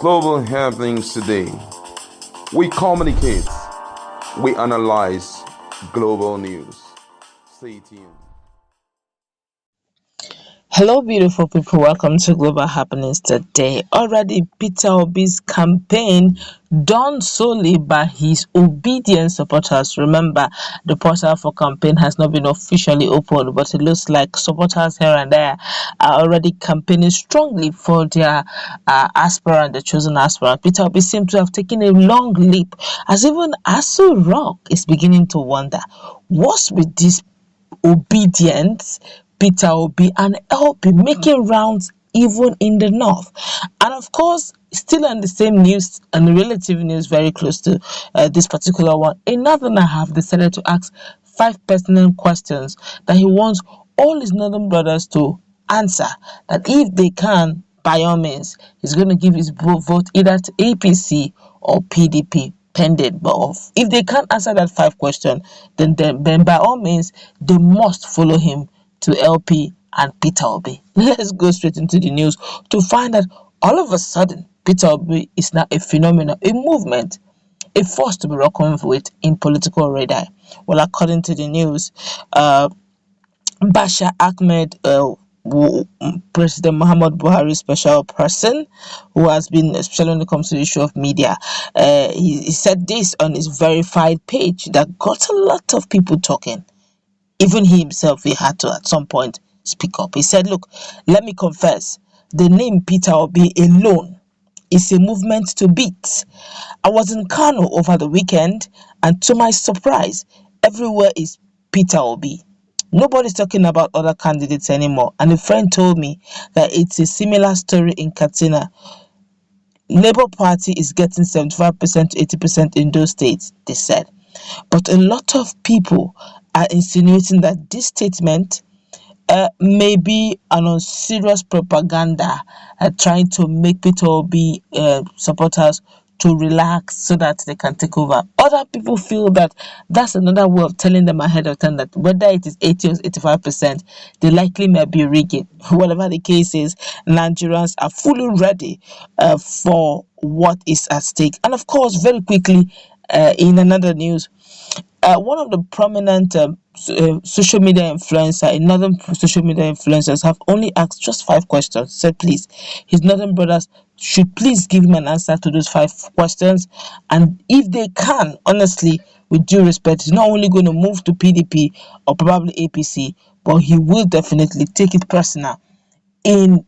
global happenings today. We communicate, we analyze global news. Stay tuned. Hello, beautiful people. Welcome to Global Happenings today. Already, Peter Obi's campaign done solely by his obedient supporters. Remember, the portal for campaign has not been officially opened, but it looks like supporters here and there are already campaigning strongly for their aspirant, the chosen aspirant. Peter Obi seems to have taken a long leap, as even Aso Rock is beginning to wonder what's with this obedience Peter Obi and LP making rounds even in the north. And of course, still on the same news and relative news very close to this particular one, a northerner have decided to ask 5 pertinent questions that he wants all his northern brothers to answer, that if they can, by all means, he's going to give his vote either to APC or PDP pending. But if they can't answer that 5 question, then by all means they must follow him to LP and Peter Obi. Let's go straight into the news to find that all of a sudden Peter Obi is now a phenomenon, a movement, a force to be reckoned with in political radar. Well, according to the news, Bashar Ahmed, President Muhammad Buhari special person, who has been, especially when it comes to the issue of media, he said this on his verified page that got a lot of people talking. Even he himself, he had to at some point speak up. He said, look, let me confess, the name Peter Obi alone is a movement to beat. I was in Kano over the weekend, and to my surprise, everywhere is Peter Obi. Nobody's talking about other candidates anymore. And a friend told me that it's a similar story in Katsina. Labour Party is getting 75% to 80% in those states, they said. But a lot of people are insinuating that this statement may be an unserious propaganda trying to make Peter Obi supporters to relax so that they can take over. Other people feel that that's another way of telling them ahead of time that whether it is 80 or 85%, they likely may be rigging. Whatever the case is, Nigerians are fully ready for what is at stake. And of course, very quickly, in another news, one of the prominent social media influencer, northern social media influencers, have only asked just 5 questions. Said please, his northern brothers should please give him an answer to those 5 questions, and if they can, honestly, with due respect, he's not only going to move to PDP or probably APC, but he will definitely take it personal in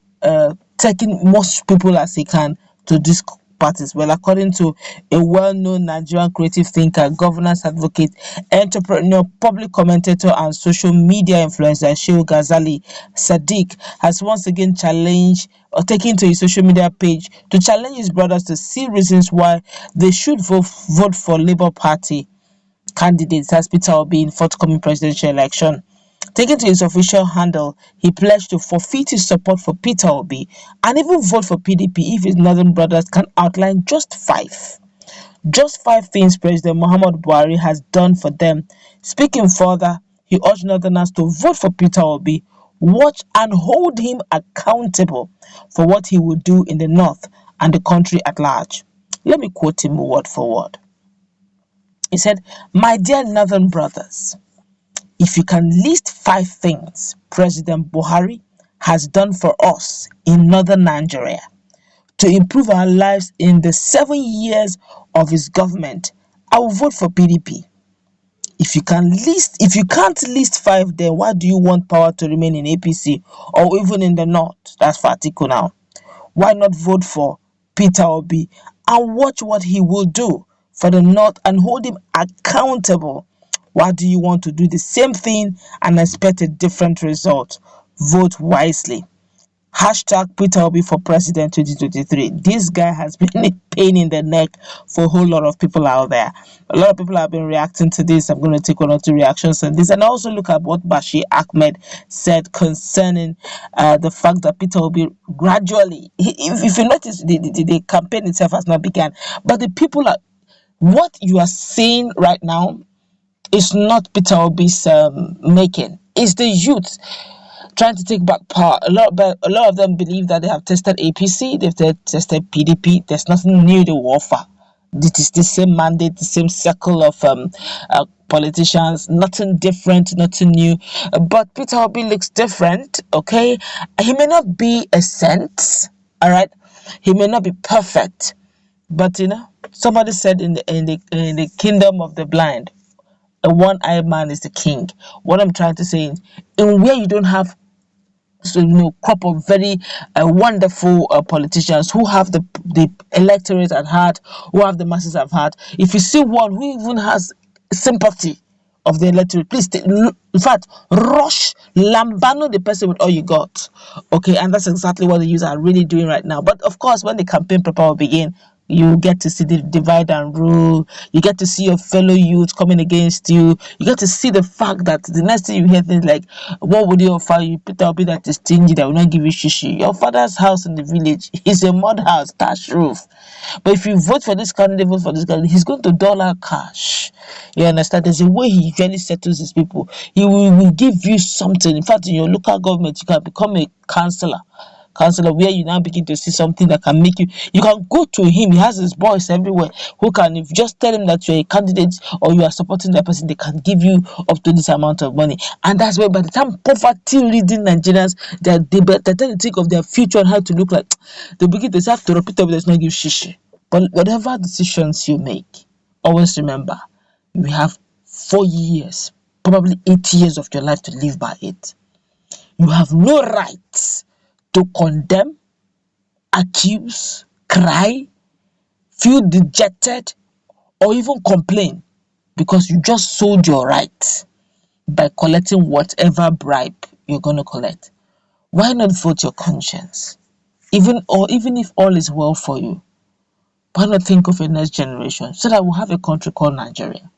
taking most people as he can to this parties. Well, according to a well-known Nigerian creative thinker, governance advocate, entrepreneur, public commentator, and social media influencer, Shehu Ghazali Sadiq has once again challenged or taken to his social media page to challenge his brothers to see reasons why they should vote for Labour Party candidates as Peter Obi in forthcoming presidential election. Taking to his official handle, he pledged to forfeit his support for Peter Obi and even vote for PDP if his northern brothers can outline just 5. Just 5 things President Muhammad Buhari has done for them. Speaking further, he urged northerners to vote for Peter Obi, watch and hold him accountable for what he will do in the north and the country at large. Let me quote him word for word. He said, "My dear northern brothers, if you can list 5 things President Buhari has done for us in northern Nigeria to improve our lives in the 7 years of his government, I will vote for PDP. If you can't list 5, then why do you want power to remain in APC or even in the north?" That's for Atiku now. Why not vote for Peter Obi and watch what he will do for the north and hold him accountable? Why do you want to do the same thing and expect a different result? Vote wisely. Hashtag Peter Obi for President 2023. This guy has been a pain in the neck for a whole lot of people out there. A lot of people have been reacting to this. I'm going to take 1 or 2 reactions on this and also look at what Bashir Ahmed said concerning the fact that Peter Obi gradually, if you notice, the campaign itself has not begun, but the people are, what you are seeing right now is not Peter Obi's making. It's the youth. trying to take back power. A lot of them believe that they have tested APC, they've tested PDP. There's nothing new they will offer. It is the same mandate, the same circle of politicians, nothing different, nothing new. But Peter Obi looks different, okay? He may not be a saint, all right? He may not be perfect, but somebody said in the kingdom of the blind, a one-eyed man is the king. What I'm trying to say is, in where you don't have crop of very wonderful politicians who have the electorate at heart, who have the masses at heart. If you see one who even has sympathy of the electorate, please in fact rush lambano the person with all you got, okay? And that's exactly what the youth are really doing right now. But of course, when the campaign proper will begin, you get to see the divide and rule. You get to see your fellow youth coming against you. You get to see the fact that the next thing you hear things like, what would you offer you? Peter Obi that is stingy, that will not give you shishi. Your father's house in the village is a mud house, thatch roof. But if you vote for this candidate, vote for this candidate, he's going to dollar cash. You understand? There's a way he usually settles his people. He will give you something. In fact, in your local government, you can become a councillor, where you now begin to see something that can make you can go to him. He has his boys everywhere who can, if you just tell him that you're a candidate or you are supporting that person, they can give you up to this amount of money. And that's why by the time poverty reading Nigerians, they tend to think of their future and how to look like, they begin to say, have to repeat, does not give shishi. But whatever decisions you make, always remember, you have 4 years, probably 8 years of your life to live by it. You have no right to condemn, accuse, cry, feel dejected, or even complain because you just sold your right by collecting whatever bribe you're going to collect. Why not vote your conscience? Even if all is well for you, why not think of a next generation so that we'll have a country called Nigeria?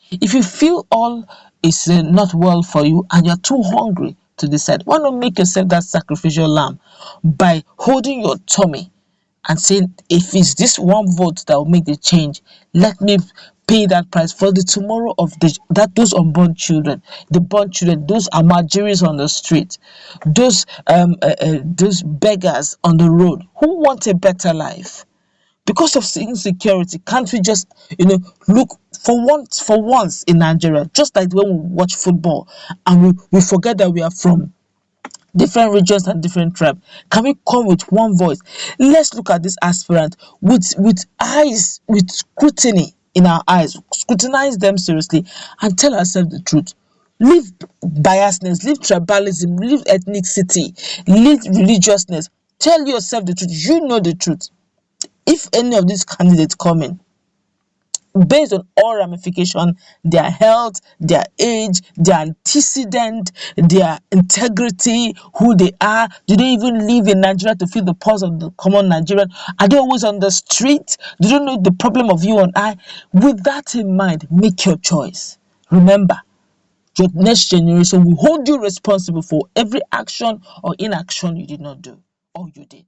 If you feel all is not well for you and you're too hungry to decide, why not make yourself that sacrificial lamb by holding your tummy and saying, if it's this one vote that will make the change, let me pay that price for the tomorrow of those unborn children, the born children, those Amajiris on the street, those beggars on the road who want a better life. Because of insecurity, can't we just look for once in Nigeria, just like when we watch football and we forget that we are from different regions and different tribes? Can we come with one voice? Let's look at this aspirant with eyes, with scrutiny in our eyes, scrutinize them seriously and tell ourselves the truth. Leave biasness, leave tribalism, leave ethnicity, leave religiousness. Tell yourself the truth. You know the truth. If any of these candidates come in, based on all ramifications, their health, their age, their antecedent, their integrity, who they are, do they even live in Nigeria to feel the pulse of the common Nigerian? Are they always on the street? Do they know the problem of you and I? With that in mind, make your choice. Remember, your next generation will hold you responsible for every action or inaction you did not do or you did.